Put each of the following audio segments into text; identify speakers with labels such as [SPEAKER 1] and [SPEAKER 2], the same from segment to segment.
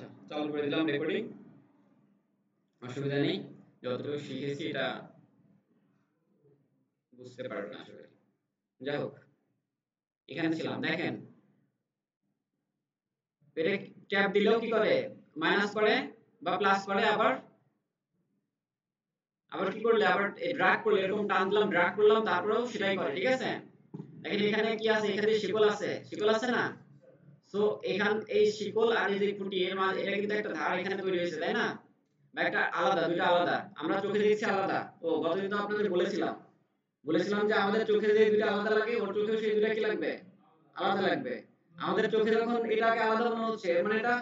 [SPEAKER 1] আচ্ছা, চালু করে দিলাম রেকর্ডিং। অসুবিধা নেই, যতটুকু শিখেছি এটা বুঝতে পারবেন আশা করি। যাই হোক, এখানে ছিলাম, দেখেন এটা ট্যাব দিলেও কি করে, মাইনাস করে বা প্লাস করে, আবার আবার কি করলে, আবার ড্র্যাগ করলে, এরকম টান দিলাম, ড্র্যাগ করলাম, তারপরেও সেটাই করে। ঠিক আছে, দেখেন এখানে কি আছে, এখানে শিকল আছে, শিকল আছে না? সো এখান এই শিকল আর এই যে খুঁটি এর মাঝে এটা কিন্তু একটা ধার এখানে তৈরি হয়েছে, তাই না? বা একটা আলাদা, দুটো আলাদা, আমরা চোখে দেখছি আলাদা। ও গতদিন তো আপনাদের বলেছিলাম যে আমাদের চোখে যে দুটো আলাদা লাগে, ওর চোখেও সেই দুটো কি লাগবে, আলাদা লাগবে। আমাদের চোখে যখন এটাকে আলাদা মনে হচ্ছে, মানে এটা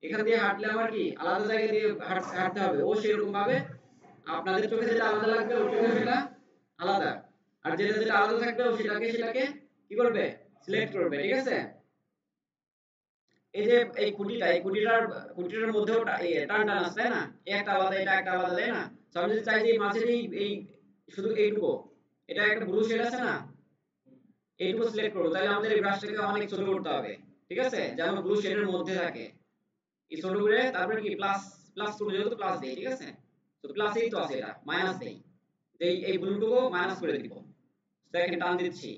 [SPEAKER 1] এখান দিয়ে হাঁটলে আমার কি আলাদা জায়গা দিয়ে হাঁটতে হবে, ও সেরকম ভাবে আপনাদের চোখে যেটা আলাদা লাগবে ওর চোখে সেটা আলাদা, আর যেটা যেটা আলাদা থাকবে ও সেটাকে কি করবে, সিলেক্ট করবে। ঠিক আছে, এই যে এই খুঁটিটা, এই খুঁটিটার মধ্যেও টান টান আছে, তাই না? একটা আলাদা, এটা একটা আলাদা, তাই না? তো আমি যদি চাই যে মাঝের এই শুধু এইটুকু, এটা একটা ব্লু শেড আছে না, এইটুকু সিলেক্ট করব, তাহলে আমাদের এই ব্রাশটাকে অনেক ছোট করতে হবে। ঠিক আছে, যেন ব্লু শেডের মধ্যে থাকে, এই ছোট করে তারপরে কি প্লাস, প্লাস করব, যেহেতু প্লাস দেই। ঠিক আছে, তো প্লাসেই তো আছে, এটা মাইনাস দেই, এই ব্লুটুকু মাইনাস করে দিব। দেখেন টান দিচ্ছি,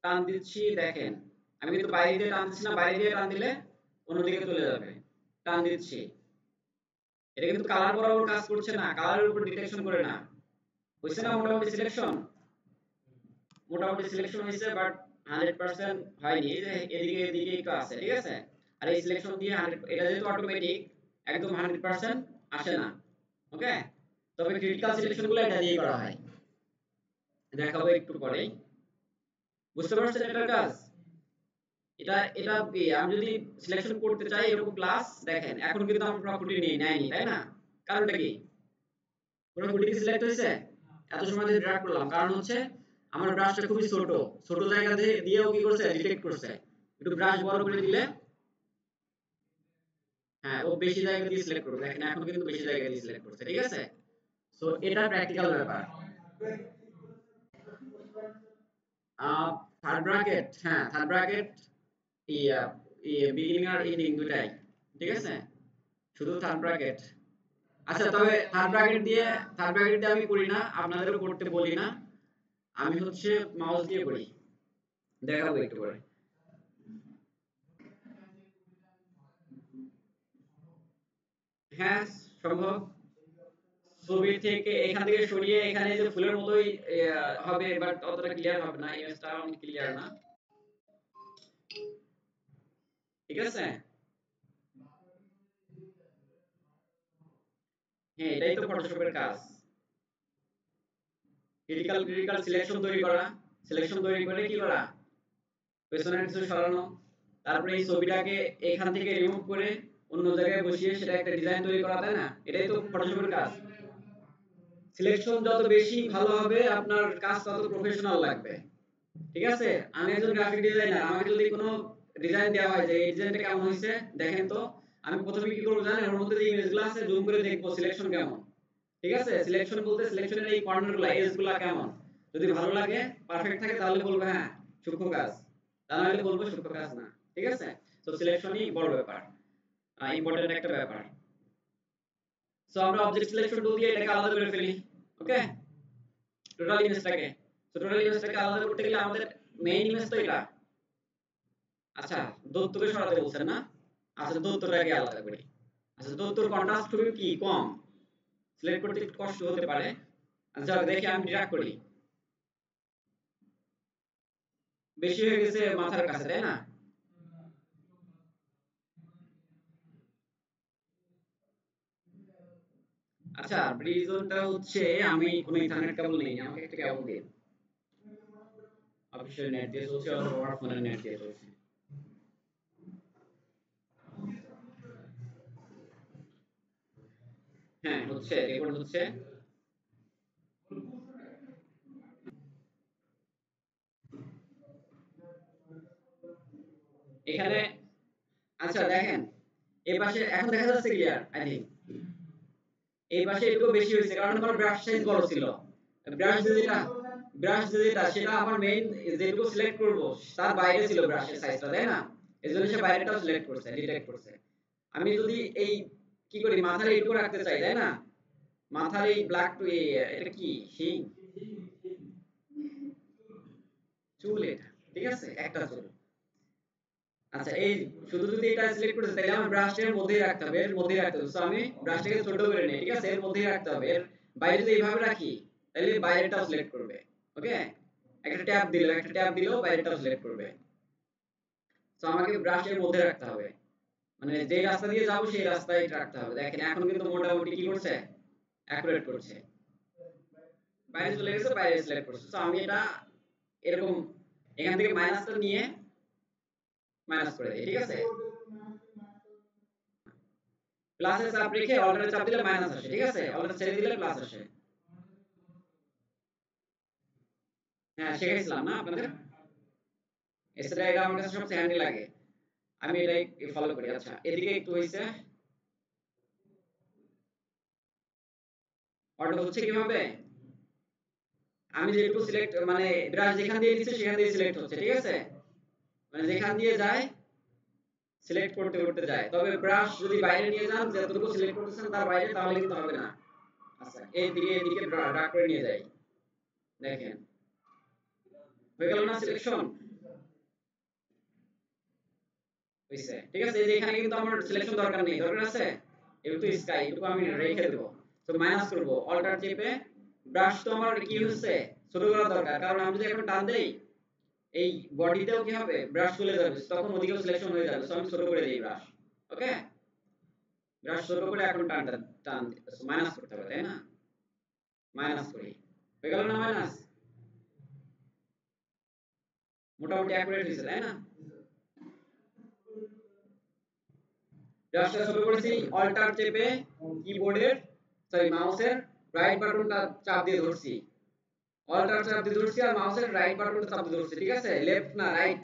[SPEAKER 1] টান দিচ্ছি, দেখেন আমি কিন্তু বাইরে দিয়ে টান দিচ্ছি না, বাইরে দিয়ে টান দিলে অন্যদিকে চলে যাবে। টান দিচ্ছি, এটা কিন্তু কালার বরাবর কাজ করছে না, কালারের উপর ডিটেকশন করে না। হইছে না মোটামুটি সিলেকশন, মোটামুটি সিলেকশন হয়েছে, বাট 100% হয়নি। এই যে এদিকে এদিকে একটু আছে। ঠিক আছে, আর এই সিলেকশন দিয়ে 100, এটা যেহেতু অটোমেটিক, একদম 100% আসে না। ওকে, তবে ক্রিটিক্যাল সিলেকশনগুলো এটা দিয়ে করা হয়, দেখাবো একটু পরেই। বুঝতে পারছেন এটার কাজ? এটা এটা আমি যদি সিলেকশন করতে চাই এরকম ক্লাস, দেখেন এখন কিন্তু আমার প্রপার্টি নেয়নি, তাই না? কারণটা কি, পুরো কুটি কি সিলেক্ট হয়েছে? এত সময় ধরে ড্র্যাগ করলাম, কারণ হচ্ছে আমার ব্রাশটা খুবই ছোট, ছোট জায়গা দিয়েও কি করছে, ডিটেক্ট করছে। একটু ব্রাশ বড় করে দিলে, হ্যাঁ, ও বেশি জায়গা দিয়ে সিলেক্ট করবে। দেখেন এখন কিন্তু বেশি জায়গা দিয়ে সিলেক্ট করছে। ঠিক আছে, সো এটা প্র্যাকটিক্যাল ব্যাপার। থার্ড ব্র্যাকেট, হ্যাঁ থার্ড ব্র্যাকেট, ইয়া বিগিনিং আর এন্ডিং দুটাই। ঠিক আছে, শুধু থার্ড ব্র্যাকেট। আচ্ছা, তবে থার্ড ব্র্যাকেট দিয়ে আমি করি না, আপনাদেরও করতে বলি না। আমি হচ্ছে মাউস দিয়ে করি, দেখাবো একটু করে। হ্যাঁ, সম্ভব। ছবি থেকে এখান থেকে সরিয়ে এখানে যে ফুলের মতোই হবে, বাট অতটা ক্লিয়ার হবে না, ইমেজটা অনেক ক্লিয়ার না। ঠিক আছে, হ্যাঁ এটাই তো ফটোশপের কাজ, ক্রিটিক্যাল সিলেকশন তৈরি করা, সিলেকশন তৈরি করে কি করা, পেছনের কিছু সরানো, তারপরে এই ছবিটাকে এখান থেকে রিমুভ করে অন্য জায়গায় বসিয়ে সেটা একটা ডিজাইন তৈরি করা, তাই না? এটাই তো ফটোশপের কাজ। সিলেকশন যত বেশি ভালো হবে আপনার কাজ তত প্রফেশনাল লাগবে। ঠিক আছে, আমি একজন গ্রাফিক ডিজাইনার, আমাকে যদি কোনো ডিজাইন দেওয়া হয় যে এই ডিজাইনটা কেমন হয়েছে দেখেন তো, আমি প্রথমে কি করব জানেন, ওর মধ্যে যে ইমেজগুলো আছে জুম করে দেখবো সিলেকশন কেমন। ঠিক আছে, সিলেকশন বলতে সিলেকশনের এই কর্নারগুলো, এজগুলো কেমন, যদি ভালো লাগে, পারফেক্ট থাকে, তাহলে বলবো হ্যাঁ সূক্ষ্ম কাজ, তা নাহলে বলবো সূক্ষ্ম কাজ না। ঠিক আছে, তো সিলেকশনই বড় ব্যাপার, ইম্পর্টেন্ট একটা ব্যাপার। সো আমরা অবজেক্ট সিলেকশন টুল দিয়ে এটাকে আলাদা করে ফেলি। ওকে, টোটাল ইমেজটাকে, তো টোটাল ইমেজটাকে আলাদা করতে গেলে আমাদের মেইন ইমেজ তো এটা। আচ্ছা, দূরত্বকে সরাতে বলছেন না? আচ্ছা, দূরত্বটাকে আলাদা করি। আচ্ছা, দূরত্বর কন্ট্রাস্ট খুবই কি কম, সিলেক্ট করতে একটু কষ্ট হতে পারে। আচ্ছা দেখি আমি ড্র্যাগ করি, বেশি হয়ে গেছে মাথার কাছে, তাই না? আচ্ছা, রিজনটা হচ্ছে আমি কোনো ইথারনেট কেবল নেই, আমাকে একটা কেবল দিন। অফিসিয়াল নেট দিয়ে চলছে অথবা আমার ফোনের নেট দিয়ে চলছে। হ্যাঁ হচ্ছে, রেকর্ড হচ্ছে। এখানে আচ্ছা দেখেন, এই পাশে এখন দেখা যাচ্ছে ক্লিয়ার আই থিংক। এই পাশে একটু বেশি হয়েছে কারণ আমার ব্রাশ সাইজ বড় ছিল, ব্রাশ দিয়ে দিলাম, ব্রাশ যেটা সেটা আমার মেইন যেটুকু সিলেক্ট করব তার বাইরে ছিল ব্রাশের সাইজটা, তাই না? এজন্য সে বাইরেটাও সিলেক্ট করছে, ডিটেক্ট করছে। আমি যদি এই কি করি মাথার এইটুকু রাখতে চাই, তাই না? মাথার এই ব্ল্যাক টু এটা কি সেই চুল, এটা ঠিক আছে একটা চুল। আচ্ছা এই শুধু যদি এটা সিলেক্ট করতে তাহলে আমার ব্রাশটার মধ্যেই রাখতে হবে, এর মধ্যেই রাখতে হবে। সো আমি ব্রাশটাকে ছোট করে নেই, ঠিক আছে? এর মধ্যেই রাখতে হবে। এর বাইরে যদি এইভাবে রাখি তাহলে বাইরেটাও সিলেক্ট করবে। ওকে, একটা ট্যাব দিলেও বাইরেটাও সিলেক্ট করবে। সো আমাকে ব্রাশের মধ্যে রাখতে হবে, মানে যে রাস্তা দিয়ে যাব সেই রাস্তায় রাখতে হবে। দেখেন এখন কিন্তু মোটামুটি কি করছে, অ্যাকুরেট করছে। বাইরে চলে গেছে, বাইরে সিলেক্ট করছে। সো আমি এটা এরকম এখান থেকে মাইনাসটা নিয়ে মাইনাস করে দেই, ঠিক আছে? প্লাসের চাপ রেখে অল্টারে চাপ দিলে মাইনাস আসে, ঠিক আছে? অল্টার ছেড়ে দিলে প্লাস আসে। হ্যাঁ শিখাইছিলাম না আপনাদের, এটা আমার কাছে সবচেয়ে হ্যান্ডি লাগে, আমি এটাই ফলো করি। আচ্ছা এদিকে একটু হইছে, অটো হচ্ছে কিভাবে, আমি যেটুকু সিলেক্ট মানে ব্রাশ যেখান দিয়ে দিচ্ছে সেখান দিয়ে সিলেক্ট হচ্ছে, ঠিক আছে? মানে যেখান দিয়ে যায় সিলেক্ট করতে করতে যায়। তবে ব্রাশ যদি বাইরে নিয়ে যান, যতটুকু সিলেক্ট করতেছেন তার বাইরে, তাহলে কিন্তু হবে না। আচ্ছা এইদিকে এদিকে ড্রাগ করে নিয়ে যাই, দেখেন হয়ে গেল না সিলেকশন, হইছে, ঠিক আছে? এই যে এখানে কিন্তু আমার সিলেকশন দরকার নেই, দরকার আছে একটু স্কাই, একটু আমি রেখে দেব। তো মাইনাস করব অল্টার চেপে, ব্রাশ তো আমার কি হচ্ছে ছোট করা দরকার, কারণ আমি যদি এখন টান দেই এই বডিতেও কি হবে, ব্রাশ চলে যাবে, তখন ওদিকেও সিলেকশন হয়ে যাবে। সো আমি ছোট করে দেই ব্রাশ। ওকে, ব্রাশ ছোট করে এখন টানটা টান মাইনাস করতে হবে, তাই না? মাইনাস করি, হয়ে গেল না মাইনাস? মোটামুটি অ্যাকুরেট হয়েছে, তাই না? ব্রাশটা ছোট করেছি, অল্টার চেপে কিবোর্ডের সরি মাউসের রাইট বাটনটা চাপ দিয়ে ধরছি, অল্টার চাপ দিয়ে ধরছি আর মাউসের রাইট বাটনটা চাপ দিয়ে ধরছি, ঠিক আছে? লেফট না রাইট,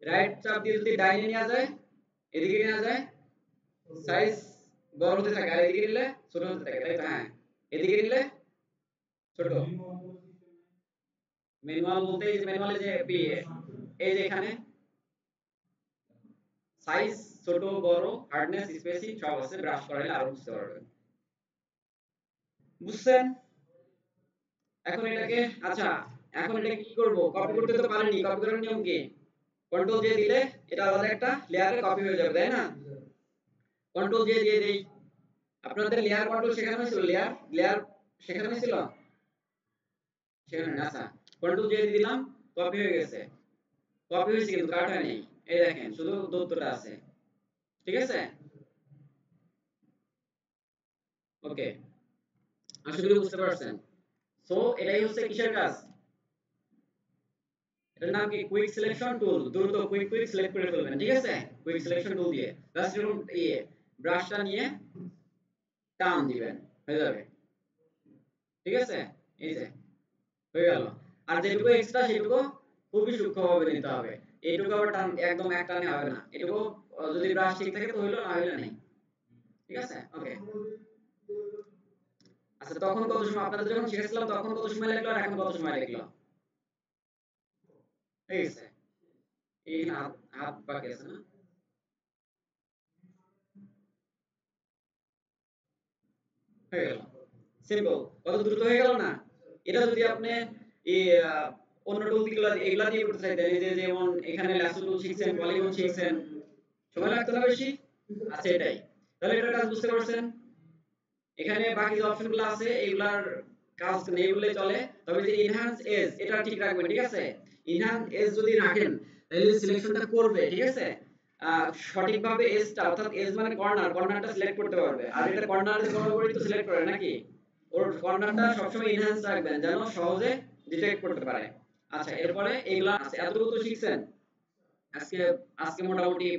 [SPEAKER 1] রাইট চাপ দিয়ে যদি ডাইনে নেওয়া যায়, এদিকে নেওয়া যায়, সাইজ বড় হতে থাকে, আর এদিকে নিলে ছোট হতে থাকে, তাই তো? হ্যাঁ এদিকে নিলে ছোট। ম্যানুয়াল বলতে এই যে ম্যানুয়ালে যে এই যে এখানে সাইজ ছোট বড় হার্ডনেস স্পেসিং সব আছে, ব্রাশ করাইলে আরো বুঝতে পারবেন। বুঝছেন? এখন এটাকে আচ্ছা এখন এটাকে কি করব, কপি করতে তো পারিনি, কপি করার নিয়ম কি, কন্ট্রোল জে দিলে এটা আলাদা একটা লেয়ারে কপি হয়ে যাবে, তাই না? কন্ট্রোল জে দিয়ে দেই। আপনাদের লেয়ার কন্ট্রোল শেখানো হয়েছিল, লেয়ার লেয়ার শেখানো হয়েছিল, শেখানো না? আচ্ছা কন্ট্রোল জে দিয়ে দিলাম, কপি হয়ে গেছে। কপি হয়েছে কিন্তু কাট হয় নাই, এই দেখেন শুধু দূরত্বটা আছে, ঠিক আছে? ওকে, আশা করি বুঝতে পারছেন। সো এটাই হচ্ছে কিসের কাজ, এটার নাম কি কুইক সিলেকশন টুল। দ্রুত কুইক কুইক সিলেক্ট করে ফেলবেন, ঠিক আছে? কুইক সিলেকশন টুল দিয়ে জাস্ট এরকম ব্রাশটা নিয়ে টান দিবেন, হয়ে যাবে, ঠিক আছে? এই যে হয়ে গেল। আর যেটুকু এক্সট্রা সেটুকু খুবই সূক্ষ্মভাবে নিতে হবে, এইটুকু আবার টান একদম এক টানে হবে না, এটুকু যদি ব্রাশ ঠিক থাকে তো হইলো, না হইলে নেই, ঠিক আছে? ওকে, আচ্ছা তখন কত সময়, আপনাদের যখন শিখেছিলাম তখন কত সময় লাগলো আর এখন কত সময় লাগলো? হয়ে গেছে, এই হাত হাত বাকি আছে না? হয়ে গেল, সিম্পল, কত দ্রুত হয়ে গেল না? এটা যদি আপনি এই অন্য টুল গুলো এগুলা দিয়ে করতে চাইতেন, এই যে যেমন এখানে ল্যাসো টুল শিখছেন, পলিগন শিখছেন, সময় লাগতো না বেশি? আচ্ছা এটাই, তাহলে এটার কাজ বুঝতে পারছেন? এখানে বাকি যে অপশনগুলো আছে এগুলার কাজ নেই বললে চলে, তবে যে এনহান্স এজ এটা ঠিক রাখবেন, ঠিক আছে? এনহান্স এজ যদি রাখেন তাহলে সিলেকশনটা করবে, ঠিক আছে? সঠিকভাবে এজটা অর্থাৎ এজ মানে কর্নার, কর্নারটা সিলেক্ট করতে পারবে। আর এটা কর্নার যে বরাবরই তো সিলেক্ট করে নাকি, ওর কর্নারটা সবসময় এনহান্স রাখবেন যেন সহজে ডিটেক্ট করতে পারে। আচ্ছা এরপরে এগুলা আছে, এতটুকু তো শিখছেন। আজকে আজকে মোটামুটি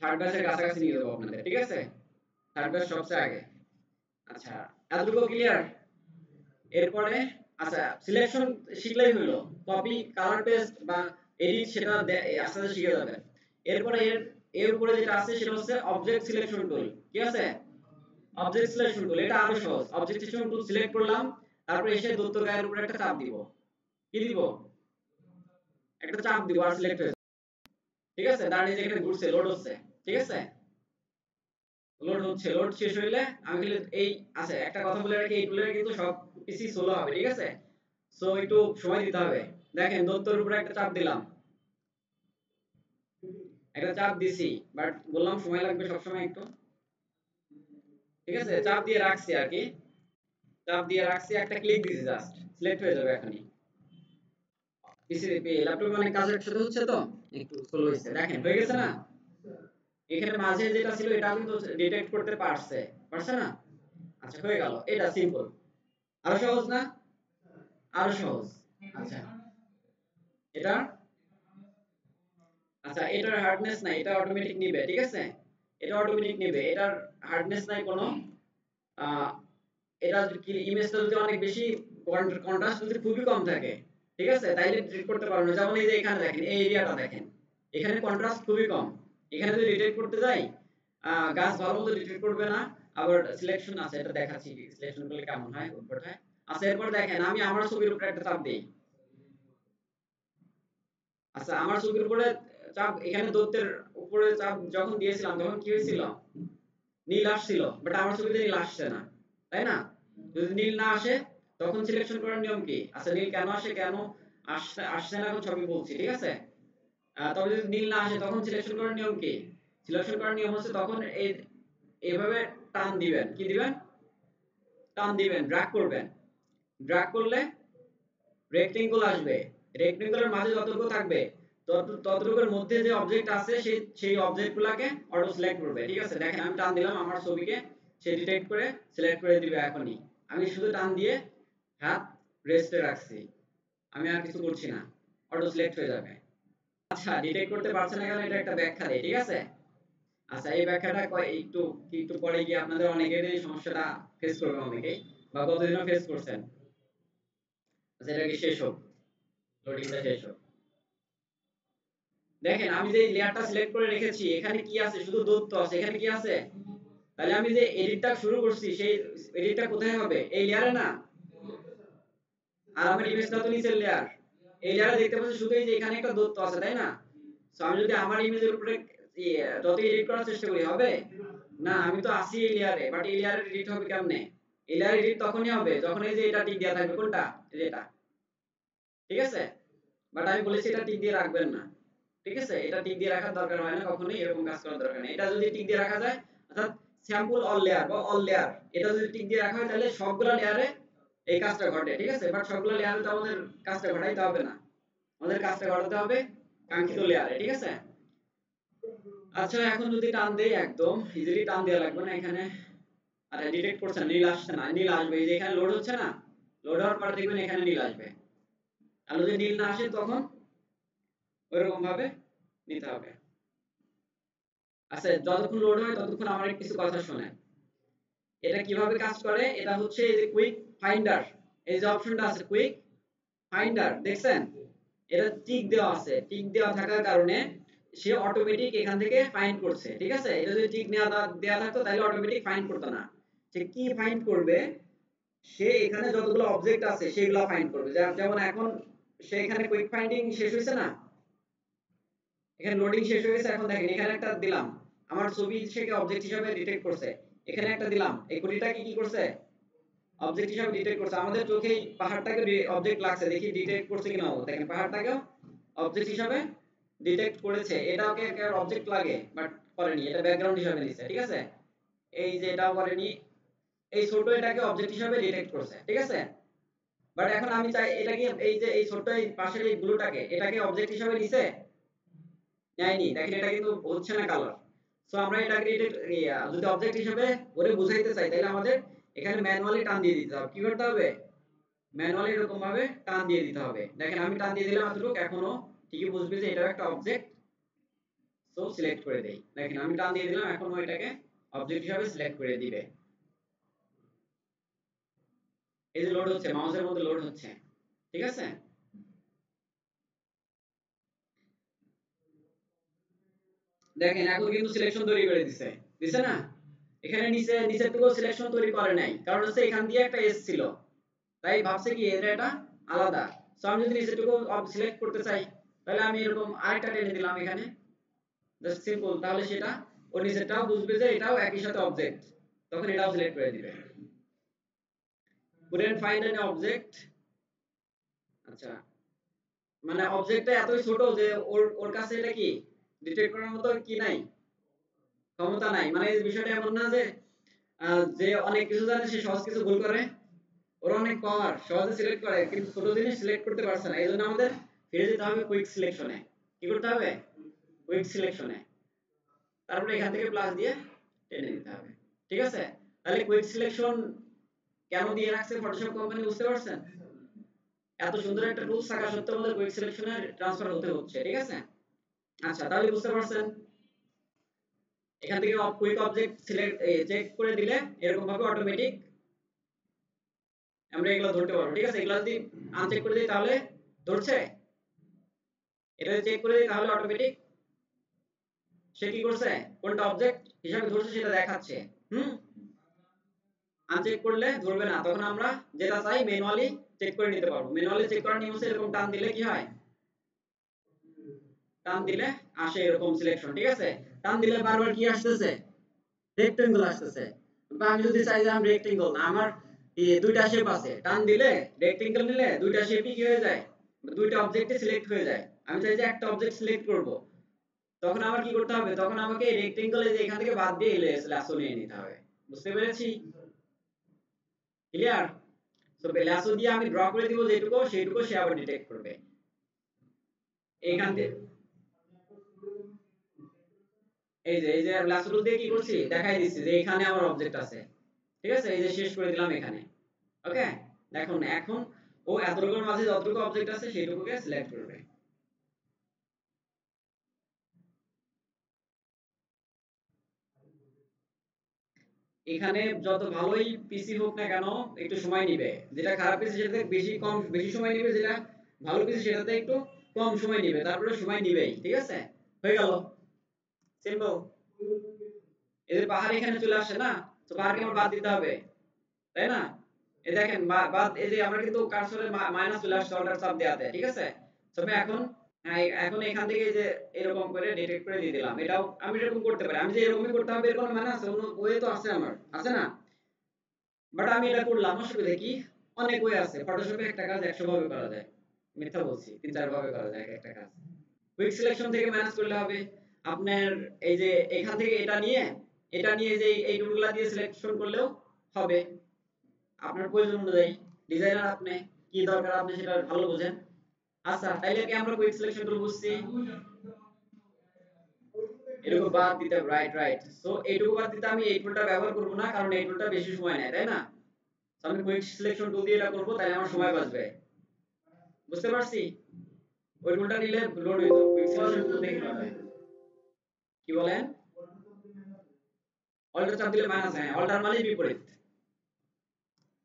[SPEAKER 1] থার্ড ব্যাচের কাছাকাছি নিয়ে যাবো আপনাদের, ঠিক আছে? থার্ড ব্যাচ সবচেয়ে আগে। আচ্ছা এতটুকু ক্লিয়ার? এরপরে আচ্ছা সিলেকশন শিখলেই হলো, কপি কালার পেস্ট বা এডিট সেটা আস্তে আস্তে শিখে যাবেন। এরপরে এর এর উপরে যেটা আছে সেটা হচ্ছে অবজেক্ট সিলেকশন টুল, ঠিক আছে? অবজেক্ট সিলেকশন টুল এটা আরো সহজ, অবজেক্ট সিলেকশন টুল সিলেক্ট করলাম, তারপর এসে দত্ত গায়ের উপরে একটা চাপ দিব, কি দিব, একটা চাপ দিব আর সিলেক্ট হয়ে যাবে। ঠিক আছে, দাঁড়িয়ে যেখানে ঘুরছে লোড হচ্ছে, ঠিক আছে, লোড হচ্ছে, লোড শেষ হইলে আমি খালি এই আছে একটা কথা বলে রাখি, এই টুলের কিন্তু সব পিসি সোলো হবে, ঠিক আছে, সো একটু সময় দিতে হবে। দেখেন দত্তর উপরে একটা চাপ দিলাম, একটা চাপ দিছি, বাট বললাম সময় লাগবে সব সময় একটু, ঠিক আছে, চাপ দিয়ে রাখছি আর কি, চাপ দিয়ে রাখছি, একটা ক্লিক দিছি, জাস্ট সিলেক্ট হয়ে যাবে এখনই। পিসি ল্যাপটপে অনেক কাজ একসাথে হচ্ছে তো একটু স্লো হয়েছে, দেখেন হয়ে গেছে না, এখানে মাঝে যেটা ছিল এটাও কিন্তু ডিটেক্ট করতে পারছে, পারছে না, আচ্ছা হয়ে গেল, এটা সিম্পল, আরো সহজ না, আরো সহজ, আচ্ছা এটা, আচ্ছা এটার হার্ডনেস নাই, এটা অটোমেটিক নিবে, ঠিক আছে, এটা অটোমেটিক নিবে, এটার হার্ডনেস নাই কোনো, আহ এটা কি ইমেজটা যদি অনেক বেশি কন্ট্রাস্ট যদি খুবই কম থাকে, ঠিক আছে, তাইলে ডিটেক্ট করতে পারবে না, যেমন এই যে এখানে দেখেন এই এরিয়াটা দেখেন, এখানে কন্ট্রাস্ট খুবই কম, এখানে যদি ডিটেক্ট করতে যাই গাছ ভালো মতো ডিটেক্ট করবে না। আবার সিলেকশন আছে, এটা দেখাচ্ছি সিলেকশন করলে কেমন হয় উৎপট হয়। আচ্ছা এরপর দেখেন আমি আমার ছবির উপরে একটা চাপ দেই, আচ্ছা আমার ছবির উপরে চাপ, এখানে দত্তের উপরে চাপ যখন দিয়েছিলাম তখন কি হয়েছিল, নীল আসছিল, বাট আমার ছবিতে নীল আসছে না, তাই না, যদি নীল না আসে তখন সিলেকশন করার নিয়ম কি, আচ্ছা নীল কেন আসে, কেন আসছে আসছে না এখন সবই বলছি, ঠিক আছে, তবে যদি নীল না আসে তখন সিলেকশন করার নিয়ম কি, সিলেকশন করার নিয়ম হচ্ছে তখন এই এইভাবে টান দিবেন, কি দিবেন, টান দিবেন, ড্র্যাগ করবেন, ড্র্যাগ করলে রেক্টেঙ্গল আসবে, রেক্টেঙ্গলের মাঝে যতটুকু থাকবে ততটুকুর মধ্যে যে অবজেক্ট আছে সেই অবজেক্টগুলোকে অটো সিলেক্ট করবে, ঠিক আছে, দেখেন আমি টান দিলাম আমার ছবিকে, সে ডিটেক্ট করে সিলেক্ট করে দিবে এখনই, আমি শুধু টান দিয়ে হাত রেস্টে রাখছি, আমি আর কিছু করছি না, অটো সিলেক্ট হয়ে যাবে। আচ্ছা ডিটেক্ট করতে পারছে না কেন, এটা একটা ব্যাখ্যা দেই, ঠিক আছে, আচ্ছা এই ব্যাখ্যাটা একটু একটু পরে গিয়ে আপনাদের অনেকেরই এই সমস্যাটা ফেস করবে অনেকেই, বা গতদিনও ফেস করছেন। আচ্ছা এটা কি শেষ হোক, লোডিংটা শেষ হোক, দেখেন আমি যে লেয়ারটা সিলেক্ট করে রেখেছি এখানে কি আছে, শুধু দত্ত আছে, এখানে কি আছে, তাহলে আমি যে এডিটটা শুরু করছি সেই এডিটটা কোথায় হবে, এই লেয়ারে না, আর আমার ইমেজটা তো নিচের লেয়ার, এই লেয়ারে দেখতে পাচ্ছি শুধু এই যে এখানে একটা দত্ত আছে, তাই না, সো আমি যদি আমার ইমেজের উপরে যত এডিট করার চেষ্টা করি হবে না, আমি তো আসি এই লেয়ারে, বাট এই লেয়ারে এডিট হবে কেমনে, এই লেয়ারে এডিট তখনই হবে যখন এই যে এটা টিক দেয়া থাকবে, কোনটা, এই যে এটা, ঠিক আছে, বাট আমি বলেছি এটা টিক দিয়ে রাখবেন না, ঠিক আছে, এটা টিক দিয়ে রাখার দরকার হয় না, কখনোই এরকম কাজ করার দরকার নেই, এটা যদি টিক দিয়ে রাখা যায়, অর্থাৎ স্যাম্পল অল লেয়ার বা অল লেয়ার, এটা যদি টিক দিয়ে রাখা হয় তাহলে সবগুলা লেয়ারে এই কাজটা ঘটে, ঠিক আছে, বাট সবগুলা লেয়ারে তো আমাদের কাজটা ঘটাইতে হবে না, আমাদের কাজটা ঘটাতে হবে কাঙ্ক্ষিত লেয়ারে, ঠিক আছে। আচ্ছা এখন যদি টান দেই একদম ইজিলি টান দেওয়া লাগবে না এখানে, আরে ডিটেক্ট করছে না, নীল আসছে না, নীল আসবে, এই যে এখানে লোড হচ্ছে না, লোড হওয়ার পর দেখবেন এখানে নীল আসবে, আর যদি নীল না আসে তখন ওইরকম ভাবে নিতে হবে। আচ্ছা যতক্ষণ লোড হয় ততক্ষণ আমার কিছু কথা শোনেন, এটা কিভাবে কাজ করে, এটা হচ্ছে এই যে কুইক ফাইন্ডার, এই যে অপশনটা আছে কুইক ফাইন্ডার, দেখছেন, এটা টিক দেওয়া আছে, টিক দেওয়া থাকার কারণে সে অটোমেটিক এখান থেকে ফাইন্ড করছে, ঠিক আছে, এটা যদি টিক দেওয়া থাকতো তাহলে অটোমেটিক ফাইন্ড করতো না, সে কি ফাইন্ড করবে, সে এখানে যতগুলো অবজেক্ট আছে সেগুলো ফাইন্ড করবে, যেমন এখন সে এখানে কুইক ফাইন্ডিং শেষ হয়েছে না, এখানে লোডিং শেষ হয়ে গেছে, এখন দেখেন এখানে একটা দিলাম, আমার ছবি সেকে অবজেক্ট হিসেবে ডিটেক্ট করছে, এখানে একটা দিলাম, এই কুড়িটাকে কি করছে, অবজেক্ট হিসেবে ডিটেক্ট করছে, আমাদের চোখেই পাহাড়টাকে অবজেক্ট লাগছে, দেখি ডিটেক্ট করছে কিনা, দেখেন পাহাড়টাকেও অবজেক্ট হিসেবে ডিটেক্ট করেছে, এটাকে কেউ অবজেক্ট লাগে বাট করেনি, এটা ব্যাকগ্রাউন্ড হিসেবে নিছে, ঠিক আছে, এই যে এটাও করেনি, এই ছোট এটাকে অবজেক্ট হিসেবে ডিটেক্ট করছে, ঠিক আছে, বাট এখন আমি চাই এটাকে এই যে এই ছোট এই পাশের এই ব্লুটাকে এটাকে অবজেক্ট হিসেবে নিছে, নেয়নি, দেখেন এটা কিন্তু হচ্ছে না কালার, সো আমরা এটাকে যদি অবজেক্ট হিসেবে ওরে বুঝাইতে চাই তাহলে আমাদের এখানে ম্যানুয়ালি টান দিয়ে দিতে হবে, কি করতে হবে, ম্যানুয়ালি এরকম ভাবে টান দিয়ে দিতে হবে, দেখেন আমি টান দিয়ে দিলাম এতটুকু, এখনো ঠিকই বুঝবে যে এটা একটা অবজেক্ট, সো সিলেক্ট করে দেই, দেখেন আমি টান দিয়ে দিলাম এখনো এটাকে অবজেক্ট হিসেবে সিলেক্ট করে দিবে, এই যে লোড হচ্ছে মাউসের মধ্যে লোড হচ্ছে, ঠিক আছে, দেখেন এখন কিন্তু সিলেকশন তৈরি করে দিছে, দিছে না, এখানে নিচে নিচের টুকু সিলেকশন তৈরি করে নাই, কারণ হচ্ছে এখান দিয়ে একটা এস ছিল, তাই ভাবছে কি এটা আলাদা। সো আমি যদি নিচেরটুকু সিলেক্ট করতে চাই তাহলে আমি এরকম আরেকটা টেনে দিলাম এখানে, জাস্ট সিম্পল, তাহলে সেটা ওর নিচেরটাও বুঝবে যে এটাও একই সাথে অবজেক্ট, তখন এটাও সিলেক্ট করে দিবে। couldn't find an object, আচ্ছা মানে অবজেক্টটা এতই ছোট যে ওর কাছে এটা কি ডিটেক্ট করার মতো কি নাই, ক্ষমতা নাই। মানে এই বিষয়টা এমন না যে যে অনেক কিছু জানে সে সহজ কিছু ভুল করে, ওর অনেক পাওয়ার, সহজে সিলেক্ট করে কিন্তু ছোট জিনিস সিলেক্ট করতে পারছে না। এইজন্য আমাদের ফিরে যেতে হবে কুইক সিলেকশনে। কি করতে হবে? কুইক সিলেকশনে। তারপরে এখান থেকে প্লাস দিয়ে টেনে নিতে হবে। ঠিক আছে? তাহলে কুইক সিলেকশন কেন দিয়ে রাখছে ফটোশপ কোম্পানি, বুঝতে পারছেন? এত সুন্দর একটা টুলস থাকা সত্ত্বেও আমাদের কুইক সিলেকশনে ট্রান্সফার হতে হচ্ছে। ঠিক আছে? আচ্ছা, তাহলে বুঝতে পারছেন এখান থেকে কুইক অবজেক্ট সিলেক্ট চেক করে দিলে এরকম ভাবে অটোমেটিক আমরা এগুলো ধরতে পারবো। ঠিক আছে? এগুলো যদি আনচেক করে দিই তাহলে ধরছে, এটা যদি চেক করে দিই তাহলে অটোমেটিক সে কি করছে, কোনটা অবজেক্ট হিসাবে ধরছে সেটা দেখাচ্ছে। আনচেক করলে ধরবে না, তখন আমরা যেটা চাই ম্যানুয়ালি চেক করে নিতে পারবো। ম্যানুয়ালি চেক করার নিয়ম হচ্ছে এরকম টান দিলে কি হয়, টান দিলে আসে এরকম সিলেকশন। ঠিক আছে? টান দিলে বারবার কি আসতেছে, রেক্টেঙ্গেল আসতেছে। বা আমি যদি চাই যে আমি রেক্টেঙ্গেল না, আমার দুইটা শেপ আছে, টান দিলে রেক্টেঙ্গেল নিলে দুইটা শেপই কি হয়ে যায়, দুইটা অবজেক্টই সিলেক্ট হয়ে যায়। আমি চাই যে একটা অবজেক্ট সিলেক্ট করব, তখন আমার কি করতে হবে, তখন আমাকে রেক্টেঙ্গল এই যে এখান থেকে বাদ দিয়ে ল্যাসো নিয়ে নিতে হবে। বুঝতে পেরেছি? ক্লিয়ার? সো ল্যাসো দিয়ে আমি ড্র করে দিব যেটুকু, সেইটুকু সে আবার ডিটেক্ট করবে এইখান থেকে। এই যে ল্যাসো টুল দিয়ে কি করছি দেখাই দিচ্ছি যে এখানে আমার অবজেক্ট আছে। ঠিক আছে? এই যে শেষ করে দিলাম এখানে। ওকে, দেখুন এখন ও এতটুকুর মাঝে যতটুকু অবজেক্ট আছে সেইটুকুকে সিলেক্ট করবে। এখানে যত ভালোই পিসি হোক না কেন একটু সময় নেবে। যেটা খারাপ পিসি সেটাতে বেশি সময় নেবে, যেটা ভালো পিসি সেটাতে একটু কম সময় নেবে, তারপরে সময় নিবেই। ঠিক আছে? হয়ে গেল সিম্পল। এই যে পাহাড় এখানে চলে আসে না, তো পাহাড়কে আমার বাদ দিতে হবে, তাই না? এই দেখেন বাদ, এই যে আমরা কিন্তু কার্সরে মাইনাস চলে আসছে অল্টার চাপ দেওয়াতে। ঠিক আছে? তবে এখন এখন এখান থেকে এই যে এরকম করে ডিটেক্ট করে দিয়ে দিলাম। এটাও আমি এরকম করতে পারি, আমি যে এরকমই করতে হবে এরকম মানে আছে, অন্য ওয়ে তো আছে আমার, আছে না? বাট আমি এটা করলাম, অসুবিধা কি? অনেক ওয়ে আছে। ফটোশপে একটা কাজ 100 ভাবে করা যায়, মিথ্যা বলছি, 3-4 ভাবে করা যায় একটা কাজ। কুইক সিলেকশন থেকে ম্যানেজ করলে হবে আপনার। এই যে এখান থেকে এটা নিয়ে যে এই টুলগুলা দিয়ে সিলেকশন করলেও হবে আপনার প্রয়োজন অনুযায়ী। ডিজাইনার আপনি, কি দরকার আপনি সেটা ভালো বোঝেন। আচ্ছা, তাইলে কি আমরা কুইক সিলেকশন টুল বুঝছি? এটুকু বাদ দিতে, রাইট রাইট। সো এইটুকু বাদ দিতে আমি এই টুলটা ব্যবহার করব না, কারণ এই টুলটা বেশি সময় নেয়, তাই না? তো আমি কুইক সিলেকশন টুল দিয়ে এটা করব, তাহলে আমার সময় বাঁচবে। বুঝতে পারছি? ওই টুলটা নিলে লোড হইতো, কুইক সিলেকশন টুল দেখে লোড হয়। কি বলেন? অল্টার চাপ দিলে মাইনাস, হ্যাঁ অল্টার মানে বিপরীত।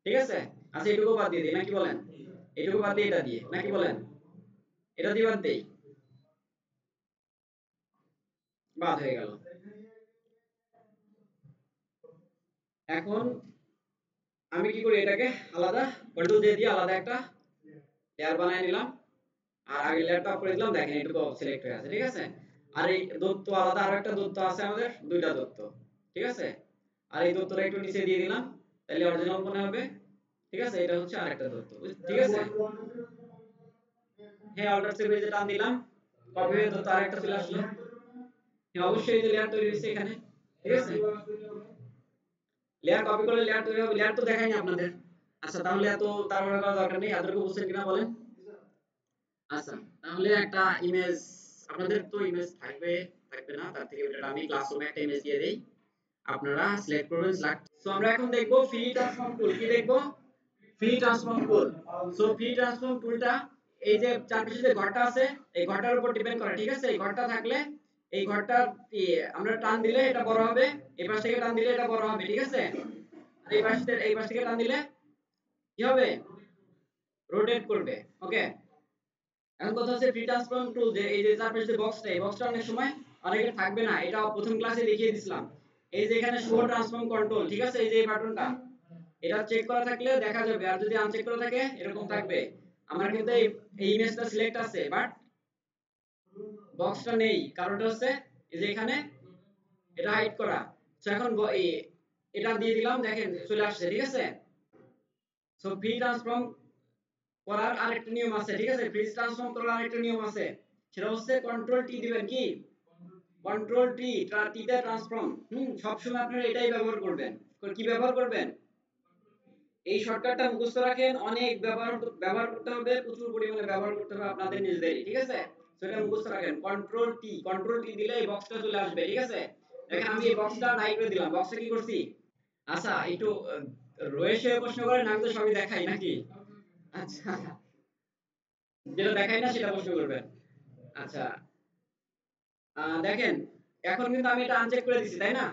[SPEAKER 1] ঠিক আছে? আচ্ছা, এটুকু বাদ দিয়ে দিই নাকি বলেন? এটুকু বাদ দিয়ে এটা দিয়ে নাকি বলেন? এটা দিয়ে বাদ দেই, বাদ হয়ে গেল। এখন আমি কি করি, এটাকে আলাদা কন্ট্রোল দিয়ে দিয়ে আলাদা একটা লেয়ার বানায় নিলাম, আর আগে লেয়ারটা অফ করে দিলাম। দেখেন এটুকু সিলেক্ট হয়ে আছে। ঠিক আছে? আর এই দত্ত আলাদা আরো একটা দত্ত আছে আমাদের, দুইটা দত্ত। ঠিক আছে? আর এই দত্তটা একটু নিচে দিয়ে দিলাম, তাহলে অরিজিনাল মনে হবে। ঠিক আছে? এটা হচ্ছে আরেকটা দত্ত। ঠিক আছে? হ্যাঁ, অল্টার সেভ এই যে টান দিলাম, কপি হয়ে দত্ত আরেকটা চলে আসলো। হ্যাঁ, অবশ্যই এই যে লেয়ার তৈরি হয়েছে এখানে। ঠিক আছে? লেয়ার কপি করলে লেয়ার তৈরি হবে, লেয়ার তো দেখাইনি আপনাদের। আচ্ছা, তাহলে এত তাড়াহুড়া করার দরকার নেই, এতটুকু বুঝছেন কিনা বলেন? আচ্ছা, তাহলে একটা ইমেজ, আপনাদের তো ইমেজ থাকবে থাকবে না, তার থেকে বেটার আমি ক্লাসরুমে একটা ইমেজ দিয়ে দেই, আপনারা সিলেক্ট করবেন। সো আমরা এখন দেখব ফ্রি ট্রান্সফর্ম টুল। কি দেখব? ফ্রি ট্রান্সফর্ম টুল। সো ফ্রি ট্রান্সফর্ম টুলটা এই যে চারপাশে যে ঘরটা আছে এই ঘরটার উপর ডিপেন্ড করে। ঠিক আছে? এই ঘরটা থাকলে এই ঘরটা আমরা টান দিলে এটা বড় হবে, এই পাশ থেকে টান দিলে এটা বড় হবে। ঠিক আছে? আর এই পাশ থেকে টান দিলে কি হবে, রোটেট করবে। ওকে, এখন কথা হচ্ছে ফ্রি ট্রান্সফর্ম টুল, যে এই যে চারপাশে যে বক্সটা, এই বক্সটা অনেক সময় অনেকের থাকবে না, এটা প্রথম ক্লাসে দেখিয়ে দিছিলাম। এই যে এখানে শো ট্রান্সফর্ম কন্ট্রোল, ঠিক আছে, এই যে এই বাটনটা, এটা চেক করা থাকলে দেখা যাবে, আর যদি আনচেক করা থাকে এরকম থাকবে। আমার কিন্তু এই ইমেজটা সিলেক্ট আছে বাট বক্সটা নেই, কারণটা হচ্ছে এই যে এখানে এটা হাইড করা। সো এখন এটা দিয়ে দিলাম, দেখেন চলে আসছে, ঠিক আছে। সো ফ্রি ট্রান্সফর্ম করার আরেকটা নিয়ম আছে, ঠিক আছে। ফ্রি ট্রান্সফর্ম করার আরেকটা নিয়ম আছে, সেটা হচ্ছে কন্ট্রোল টি দিবেন, কি কন্ট্রোল টি, টিতে ট্রান্সফর্ম। সবসময় আপনারা এটাই ব্যবহার করবেন। কি ব্যবহার করবেন? এই শর্টকাটটা মুখস্থ রাখেন, অনেক ব্যবহার করতে হবে, প্রচুর পরিমাণে ব্যবহার করতে হবে আপনাদের নিজেদেরই, ঠিক আছে। সেটা মুখস্থ রাখেন, কন্ট্রোল টি দিলে এই বক্সটা চলে আসবে, ঠিক আছে। দেখেন আমি এই বক্সটা নাই করে দিলাম, বক্সে কি করছি? আচ্ছা একটু রয়েছে প্রশ্ন করেন, আমি তো সবই দেখাই নাকি? আচ্ছা, যেটা দেখাই না সেটা প্রশ্ন করবেন। আচ্ছা দেখেন এখন কিন্তু আমি এটা আনচেক করে দিছি, তাই না?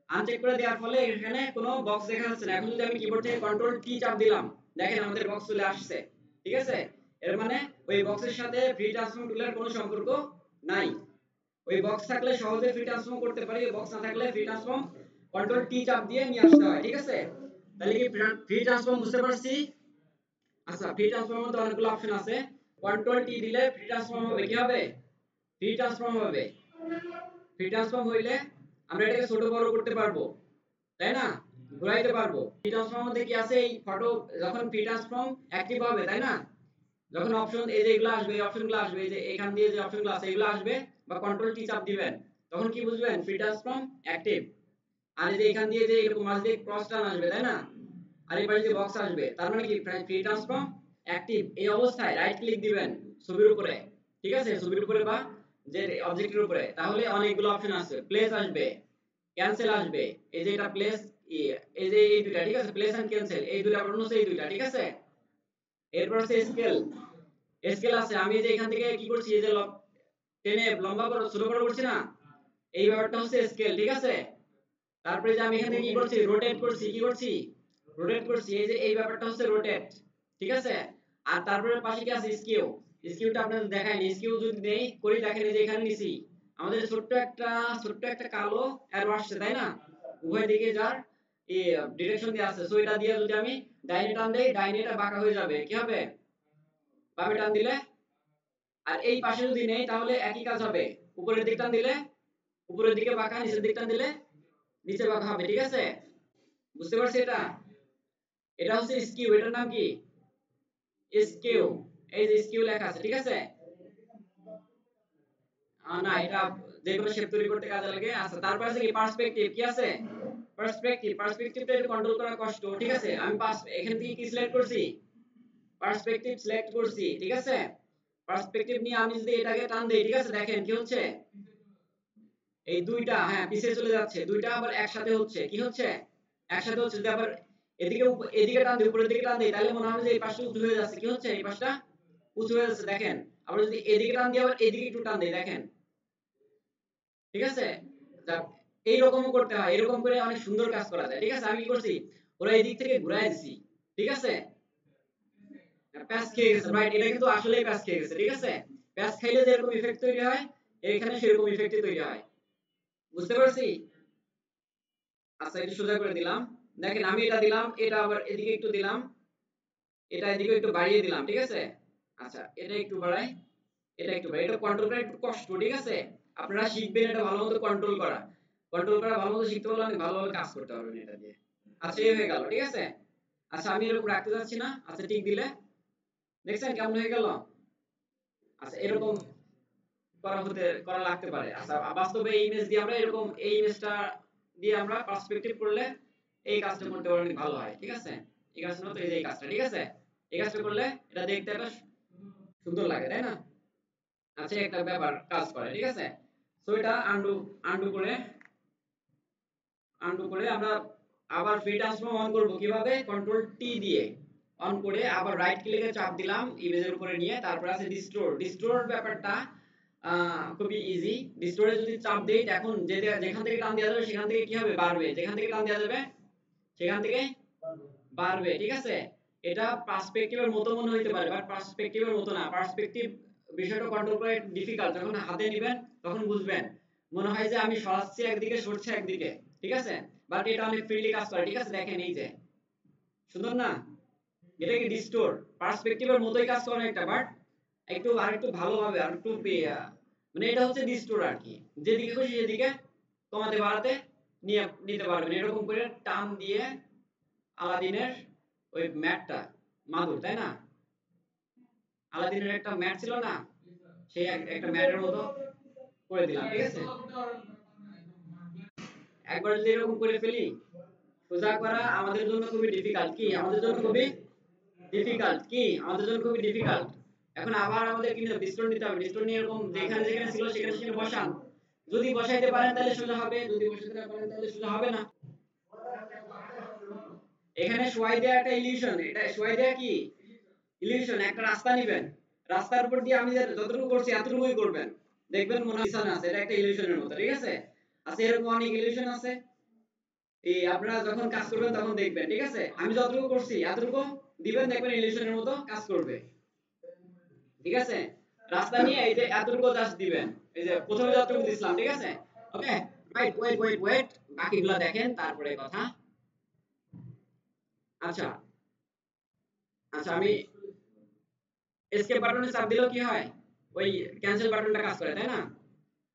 [SPEAKER 1] আনচেক করে দেওয়ার ফলে এখানে কোনো বক্স দেখা যাচ্ছে না। এখন যদি আমি কিবোর্ড থেকে কন্ট্রোল টি চাপ দিলাম, দেখেন আমাদের বক্স চলে আসছে, ঠিক আছে। এর মানে ওই বক্সের সাথে ফ্রি ট্রান্সফর্ম টুলের কোনো সম্পর্ক নাই। ওই বক্স থাকলে সহজে ফ্রি ট্রান্সফর্ম করতে পারি, বক্স না থাকলে ফ্রি ট্রান্সফর্ম কন্ট্রোল টি চাপ দিয়ে নিয়ে আসতে হয়, ঠিক আছে। তাহলে কি ফ্রি ট্রান্সফর্ম বুঝতে পারছি? আচ্ছা ফ্রি ট্রান্সফর্মের মধ্যে অনেকগুলো অপশন আছে। কন্ট্রোল টি দিলে ফ্রি ট্রান্সফর্ম হবে, কি হবে? ফ্রি ট্রান্সফর্ম হবে। ফ্রি ট্রান্সফর্ম হইলে আমরা এটাকে ছোট বড় করতে পারবো, তাই না? ঘোরাইতে পারবো। ফ্রি ট্রান্সফর্মের মধ্যে কি আছে, এই ফটো যখন ফ্রি ট্রান্সফর্ম অ্যাক্টিভ হবে, তাই না? যখন অপশন এই যে এগুলো আসবে, এই অপশনগুলো আসবে, এই যে এখান দিয়ে যে অপশনগুলো আছে এগুলো আসবে, বা কন্ট্রোল টি চাপ দিবেন, তখন কি বুঝবেন? Free transform active. আর এই যে এখান দিয়ে যে এরকম মাঝ দিয়ে ক্রস টান আসবে, তাই না? আর এই পাশে যে বক্স আসবে, তার মানে কি ফ্রি ট্রান্সফর্ম অ্যাক্টিভ। এই অবস্থায় রাইট ক্লিক দিবেন ছবির উপরে, ঠিক আছে, ছবির উপরে বা যে অবজেক্টের উপরে, তাহলে অনেকগুলো অপশন আছে। প্লেস আসবে, ক্যান্সেল আসবে, এই যে এটা প্লেস, এই যে এই দুইটা, ঠিক আছে, প্লেস এন্ড ক্যান্সেল, এই দুইটা বাটন হচ্ছে এই দুইটা, ঠিক আছে। এরপর আছে স্কেল, স্কেল আছে। আমি যে এখান থেকে কি করছি, এই যে টেনে লম্বা করে ছোট করে করছি না, এই ব্যাপারটা হচ্ছে স্কেল, ঠিক আছে। তারপরে যে আমি এখান থেকে কি করছি, রোটেট করছি, কি করছি, রোটেট করছি, এই যে এই ব্যাপারটা হচ্ছে রোটেট, ঠিক আছে। আর তারপরে পাশে কি আছে, স্কিউ। স্কিউটা আপনাদের দেখাইনি, স্কিউ যদি নেই করি, দেখেন এই যে এখানে নিছি আমাদের ছোট্ট একটা কালো অ্যারো আসছে, তাই না? উভয় দিকে যার এই ডিরেকশন দিয়ে আছে। সো এটা দিয়ে যদি আমি ডাইনে টান দেই, ডাইনে এটা বাঁকা হয়ে যাবে, কি হবে? বামে টান দিলে, আর এই পাশে যদি নেই তাহলে একই কাজ হবে। উপরের দিক টান দিলে উপরের দিকে বাঁকা, নিচের দিক টান দিলে নিচে বাঁকা হবে, ঠিক আছে। বুঝতে পারছি এটা? এটা হচ্ছে স্কিউ, এটার নাম কি? স্কিউ। এই যে স্কিউ লেখা আছে, ঠিক আছে। না এটা যে কোনো শেপ তৈরি করতে কাজে লাগে। আচ্ছা তারপর আছে কি পার্সপেক্টিভ, কি আছে? পার্সপেক্টিভটা একটু কন্ট্রোল করা কষ্ট, ঠিক আছে। আমি এখান থেকে কি সিলেক্ট করছি? পার্সপেক্টিভ সিলেক্ট করছি, ঠিক আছে। পার্সপেক্টিভ নিয়ে আমি যদি এটাকে টান দেই, ঠিক আছে, দেখেন কি হচ্ছে, এই দুইটা হ্যাঁ পিছিয়ে চলে যাচ্ছে, দুইটা আবার একসাথে হচ্ছে, কি হচ্ছে, একসাথে হচ্ছে। যদি আবার এদিকে এদিকে টান দিই, উপরের দিকে টান দিই, তাহলে মনে হবে যে এই পাশটা উঁচু হয়ে যাচ্ছে, কি হচ্ছে, এই পাশটা উঁচু হয়ে যাচ্ছে, দেখেন। আবার যদি এদিকে টান দিই, আবার এদিকে একটু টান দিই, দেখেন, ঠিক আছে। এইরকম করতে হয়, এরকম করে অনেক সুন্দর কাজ করা যায়, ঠিক আছে। আমি কি করছি, ওরা এই দিক থেকে ঘুরাই দিছি, ঠিক আছে। প্যাচ খেয়ে গেছে, রাইট, এটা কিন্তু আসলেই প্যাচ খেয়ে গেছে, ঠিক আছে। প্যাচ খাইলে যেরকম ইফেক্ট তৈরি হয়, এখানে সেরকম ইফেক্টই তৈরি হয়। বুঝতে পারছি? আচ্ছা একটু সোজা করে দিলাম, দেখেন আমি এটা দিলাম, এটা আবার এদিকে একটু দিলাম, এটা এদিকে একটু বাড়িয়ে দিলাম, ঠিক আছে। আচ্ছা এটা একটু বাড়াই, এটা একটু বাড়াই, এটা কন্ট্রোল করা একটু কষ্ট, ঠিক আছে। আপনারা শিখবেন এটা ভালোমতো কন্ট্রোল করা ভালোমতো শিখতে পারলে অনেক ভালোভাবে কাজ করতে পারবেন এটা দিয়ে। আচ্ছা এই হয়ে গেল, ঠিক আছে। আচ্ছা আমি এরকম রাখতে যাচ্ছি না, আচ্ছা ঠিক দিলে দেখছেন কেমন হয়ে গেল। আচ্ছা এরকম করা লাগতে পারে। আচ্ছা বাস্তবে এই ইমেজ দিয়ে আমরা এরকম, এই ইমেজটা দিয়ে আমরা পার্সপেক্টিভ করলে এই কাজটা করতে পারলে অনেক ভালো হয়, ঠিক আছে। এই কাজটা তো এই যে এই কাজটা, ঠিক আছে। এই কাজটা করলে এটা দেখতে একটা সুন্দর লাগে, তাই না? আচ্ছা একটা ব্যাপার কাজ করে, ঠিক আছে। সো এটা আনডু করে আমরা আবার ফ্রি ট্রান্সফর্ম অন করব কিভাবে, কন্ট্রোল টি দিয়ে অন করে আবার রাইট ক্লিকে চাপ দিলাম ইমেজের উপরে নিয়ে, তারপর আছে ডিস্টোর ব্যাপারটা খুবই ইজি। ডিস্টোরে যদি চাপ দেই, এখন যেখান থেকে টান দেওয়া যাবে সেখান থেকে কি হবে, বাড়বে, যেখান থেকে টান দেওয়া যাবে সেখান থেকে বাড়বে, ঠিক আছে। এটা পার্সপেক্টিভের মতো মনে হইতে পারে, বাট পার্সপেক্টিভের মতো না। পার্সপেক্টিভ বিষয়টা কন্ট্রোল করা ডিফিকাল্ট, যখন হাতে নেবেন তখন বুঝবেন, মনে হয় যে আমি সরাচ্ছি একদিকে, সরছে একদিকে, ঠিক আছে। বাট এটা অনেক ফ্রিলি কাজ করে, ঠিক আছে। দেখেন এই যে সুন্দর না? এটা কি ডিস্টোর পার্সপেক্টিভের মতোই কাজ করে একটা, বাট একটু আরেকটু ভালোভাবে আরেকটু মানে এটা হচ্ছে ডিস্টোর আর কি, যেদিকে খুশি সেদিকে কমাতে বাড়াতে নিয়ে নিতে পারবেন এরকম করে টান দিয়ে। আলাদিনের ওই ম্যাটটা মাদুর, তাই না? আলাদিনের একটা ম্যাট ছিল না, সেই একটা ম্যাটের মতো করে দিলাম, ঠিক আছে? একবার যদি এরকম করে ফেলি, সোজা করা আমাদের জন্য খুবই ডিফিকাল্ট। কি আমাদের জন্য খুবই ডিফিকাল্ট? কি আমাদের জন্য খুবই ডিফিকাল্ট? এখন আবার আমাদের কিন্তু ডিস্টোর নিতে হবে। ডিস্টোর নিয়ে এরকম যেখানে যেখানে ছিল সেখানে সেখানে বসান। যদি বসাইতে পারেন তাহলে সোজা হবে, যদি বসাইতে না পারেন তাহলে সোজা হবে না। এখানে শোয়াই দেয়া একটা ইলিউশন, এটা শোয়াই দেয়া কি ইলিউশন। একটা রাস্তা নেবেন, রাস্তার উপর দিয়ে আমি যতটুকু করছি এতটুকুই করবেন, দেখবেন মনে হয় আছে, এটা একটা ইলিউশনের মতো, ঠিক আছে? আছে এরকম অনেক ইলিউশন আছে। এই আপনারা যখন কাজ করবেন তখন দেখবেন, ঠিক আছে? আমি যতটুকু করছি এতটুকু দিবেন, দেখবেন ইলিউশনের মতো কাজ করবে, ঠিক আছে? রাস্তা নিয়ে এই যে এতটুকু জাস্ট দিবেন, এই যে প্রথমে যতটুকু দিছিলাম, ঠিক আছে? ওকে, রাইট, ওয়েট ওয়েট ওয়েট, বাকিগুলো দেখেন তারপরে কথা। আচ্ছা, আচ্ছা, আমি এসকেপ বাটনে চাপ দিলেও কি হয়? ওই ক্যান্সেল বাটনটা কাজ করে, তাই না?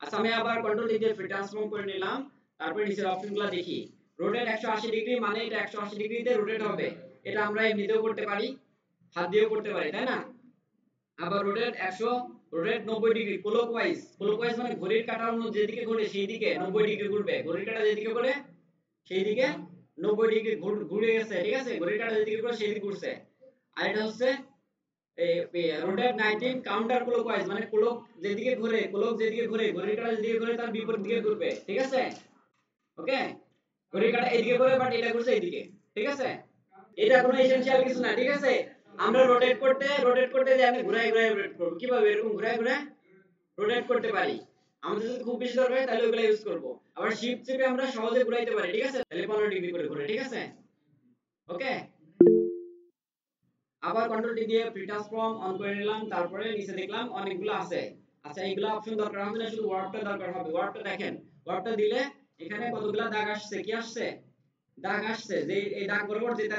[SPEAKER 1] আচ্ছা, আমি আবার কন্ট্রোল দিয়ে ফ্রি ট্রান্সফর্ম করে নিলাম। তারপরে নিচের অপশনগুলো দেখি। রোটেট 180 ডিগ্রি মানে এটা 180 ডিগ্রিতে রোটেট হবে। এটা আমরা এমনিতেও করতে পারি, হাত দিয়েও করতে পারি, তাই না? আবার rotate 100, rotate 90 degree clockwise. Clockwise মানে ঘড়ির কাঁটা অন্য যেদিকে ঘোরে সেই দিকে 90 ডিগ্রি ঘুরবে। ঘড়ির কাঁটা যেদিকে ঘোরে সেই দিকে 90 ডিগ্রি ঘুরে গেছে, ঠিক আছে? ঘড়ির কাঁটা যেদিকে ঘোরে সেই দিকে ঘুরছে। আর এটা হচ্ছে রোটেট 19 কাউন্টার ক্লকওয়াইজ মানে ক্লক যেদিকে ঘোরে ঘড়ির কাঁটা যেদিকে ঘোরে তার বিপরীত দিকে ঘুরবে, ঠিক আছে? ওকে, ঘড়ির কাঁটা এদিকে ঘোরে বাট এটা ঘুরছে এইদিকে, ঠিক আছে? এটা কোনো এসেনশিয়াল কিছু না, ঠিক আছে? আমরা রোটেট করতে যে আমি ঘুরাই ঘুরাই রোটেট করব, কিভাবে এরকম ঘুরাই ঘুরাই রোটেট করতে পারি। আমাদের যদি খুব বেশি দরকার হয় তাহলে ওগুলা ইউজ করব। আবার শিফট চেপে আমরা সহজে ঘুরাইতে পারি, ঠিক আছে? তাহলে 15 ডিগ্রি করে ঘুরে, ঠিক আছে? ওকে, আবার কন্ট্রোল টি দিয়ে ফ্রি ট্রান্সফর্ম অন করে নিলাম। তারপরে নিচে দেখলাম অনেকগুলো আছে। আচ্ছা, এইগুলা অপশন দরকার হবে না, শুধু ওয়ার্ডটা দরকার হবে। ওয়ার্ডটা দেখেন, ওয়ার্ডটা দিলে এখানে কতগুলা দাগ আসছে, কি আসছে? দাগ আসছে। যে এই দাগ বরাবর যেটা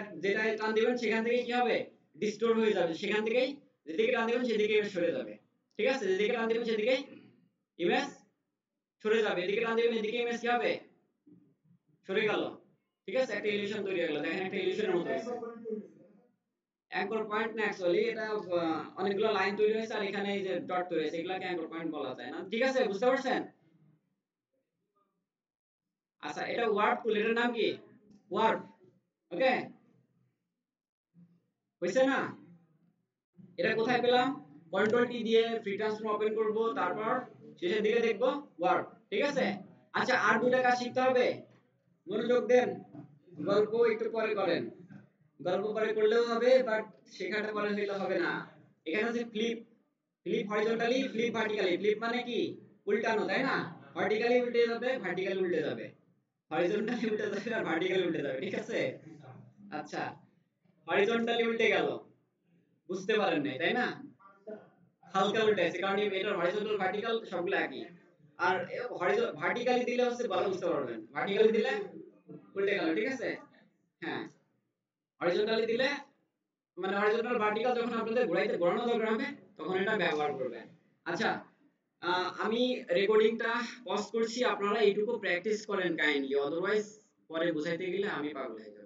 [SPEAKER 1] টান দিবেন সেখান থেকে কি হবে? ডিস্টোর হয়ে যাবে। সেখান থেকেই যেদিকে টান দিবেন সেদিকে ইমেজ সরে যাবে, ঠিক আছে? যেদিকে টান দিবেন সেদিকেই ইমেজ সরে যাবে। এদিকে টান দিবেন এদিকে ইমেজ কি হবে? সরে গেল, ঠিক আছে? একটা ইলিউশন তৈরি হয়ে গেল। দেখেন একটা ইলিউশনের মতো হয়েছে। অ্যাঙ্কর পয়েন্ট না, অ্যাকচুয়ালি এটা অনেকগুলো লাইন তৈরি হয়েছে আর এখানে এই যে ডট তৈরি হয়েছে, এগুলাকে অ্যাঙ্কর পয়েন্ট বলা যায় না, ঠিক আছে? বুঝতে পারছেন? আচ্ছা, এটা ওয়ার্ড টুল, এটার নাম কি? ওয়ার্ড। ওকে, হইছে না? এটা কোথায় পেলাম? কন্ট্রোল টি দিয়ে ফ্রি ট্রান্সফর্ম ওপেন করব, তারপর শেষের দিকে দেখব ওয়ার্ড, ঠিক আছে? আচ্ছা, আর দুইটা কাজ শিখতে হবে, মনোযোগ দেন। গল্প একটু পরে করেন, গল্প পরে করলেও হবে, বাট শেখাটা পরে হইলে হবে না। এখানে আছে flip, flip horizontally, flip vertically. Flip মানে কি? উল্টানো, তাই না? ভার্টিক্যালি উল্টে যাবে, ভার্টিক্যালি উল্টে যাবে, হরিজন্টালি উল্টে যাবে আর ভার্টিক্যালি উল্টে যাবে, ঠিক আছে? আচ্ছা, হরিজন্টালি উল্টে গেল, বুঝতে পারেন নাই, তাই না? হালকা উল্টাইছে, কারণ এটা হরিজন্টাল ভার্টিক্যাল সবগুলো একই। আর ভার্টিক্যালি দিলে হচ্ছে ভালো বুঝতে পারবেন, ভার্টিক্যালি দিলে উল্টে গেল, ঠিক আছে? হ্যাঁ, হরিজন্টালি দিলে মানে হরিজন্টাল ভার্টিক্যাল যখন আপনাদের ঘোরানো দরকার হবে তখন এটা ব্যবহার করবেন। আচ্ছা, আমি রেকর্ডিংটা পজ করছি, আপনারা এইটুকু প্র্যাকটিস করেন কাইন্ডলি, অদারওয়াইজ পরে বুঝাইতে গেলে আমি পাগল হয়ে যাব।